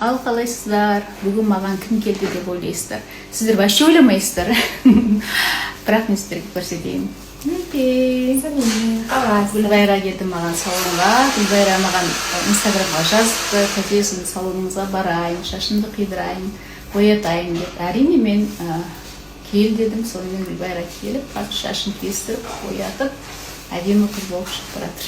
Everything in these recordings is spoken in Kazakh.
Ал қалайсыздар? Бүгін маған кім келді деп ойлайсыздар. Сіздер вообще ойламайсыздар. Бірақ мен сіздерге көрсетейін. Гүлбайра келді маған салонға. Гүлбайра маған инстаграмға жазыпты. Тәте сіздің салоныңызға барайын, шашымды қидырайын, боятайын деп. Әрине мен кел дедім. Сонымен Гүлбайра келіп, шашын кестіріп, боятып, әдемі қыз болып шығып жатыр.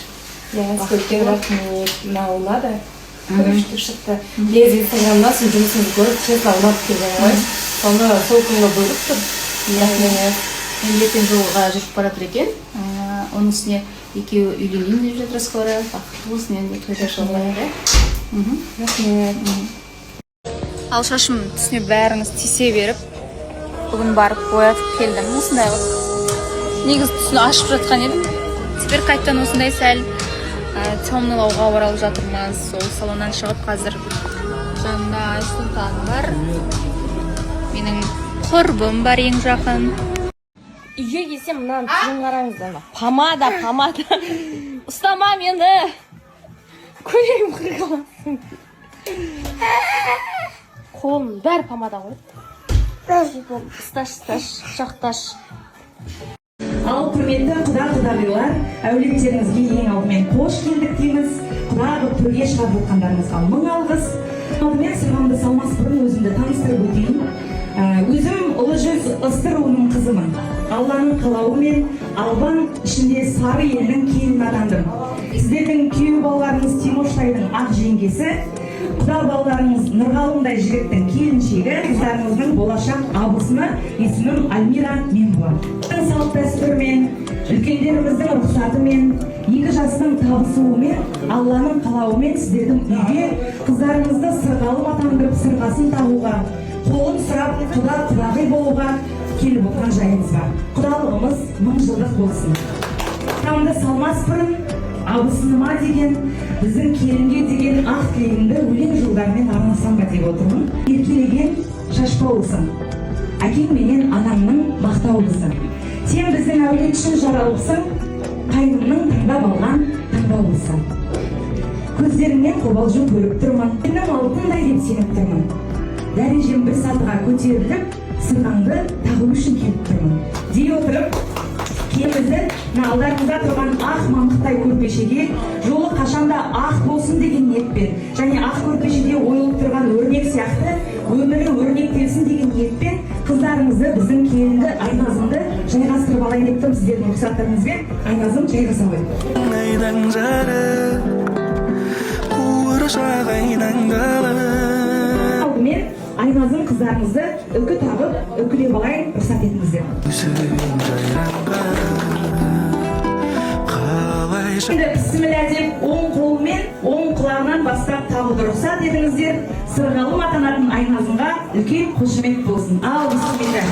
Сколько рахмет, мына ұнады. Күшті шықты. Лез инстаграмда сіз жұмысыңызды көріп, честно ұнап келген ғой. Соны сол күнгі бұйрық тұр. Мен ертең жолға жүріп баратыр екен. Оның үстіне екеуі үйленейін деп жатыр скоро. Бақытты болсын енді тойда жолға. Рахмет. Ал шашым түсіне бәріңіз тисе беріп, бүгін барып боятып келдім. Осындай қылып. Негізі түсін ашып жатқан едім. Теперь қайттан осындай сәл темнылауға оралып жатырмыз. Сол салоннан шығып қазір жанымда Айсұлтан бар. Менің құрбым бар ең жақын. Үйге келсем мынаны түзін қараңыздар. Помада. Ұстама мені. Көйлегім қырғаласын. Қолым бәрі помада ғой. Сташ, шақташ. Ал құрметті құда-құдағилар, әулеттеріңізге ең алдымен қош келдік дейміз. Құда ғып төрге шығарып жатқандарыңызға мың алғыс. Алдымен сырғамды салмас бұрын өзімді таныстырып өтейін. Өзім ұлы жүз ыстыр ұлының қызымын. Алланың қалауымен Албан ішінде сары елдің келінін атандым. Сіздердің күйеу балаларыңыз Тимоштайдың ақ жеңгесі, құда балаларыңыз Нұрғалымдай жігіттің келіншегі, қыздарыңыздың болашақ абысыны есімім Альмира Менбұлан. Салт дәстүрмен, үлкендеріміздің рұқсатымен, екі жастың табысуымен, Алланың қалауымен сіздердің үйге қыздарыңызды сырғалым атандырып сырғасын тағуға, қолын сұрап құда-құдағи болуға келіп отырған жайымыз бар. Құдалығымыз 1000 жылдық болсын. Тамды салмас бұрын, абысыныма деген, біздің келінге деген ақ тілегімді өлең жолдарымен арнасам ба деп отырмын. Еркелеген шашпаулысың, әкең менен анамның мақтаулысы. Сен біздің әулет үшін жаралыпсың, қайнымның таңдап алған таңдаулысы. Көздеріңнен қобалжу көріп тұрмын, менің алтындай деп сеніп тұрмын. Дәрежем бір сатыға көтеріліп, сырғаңды тағу үшін келіп тұрмын. Дей отырып, кемізді алдарыңызда тұрған ақ маңқытай көрпешеге жолы қашанда ақ болсын деген ниетпен, және ақ көрпешеде ойылып тұрған өрнек сияқты өмірі өрнектелсін деген ниетпен қыздарыңызды, біздің келінді, Айназымды жайғастырып алайын деп тұрмын. Сіздердің рұқсаттарыңызбен Айназым жайғаса алдымен Айназым қыздарыңызды үкі тағып, үкілеп алайын, рұқсат етіңіздер. Енді бісміллә деп оң қолымен, оң құлағынан бастап тағуды рұқсат етіңіздер. Сырғалым атанатын Айназымға үлкен қошемет болсын. Ал бісміллә.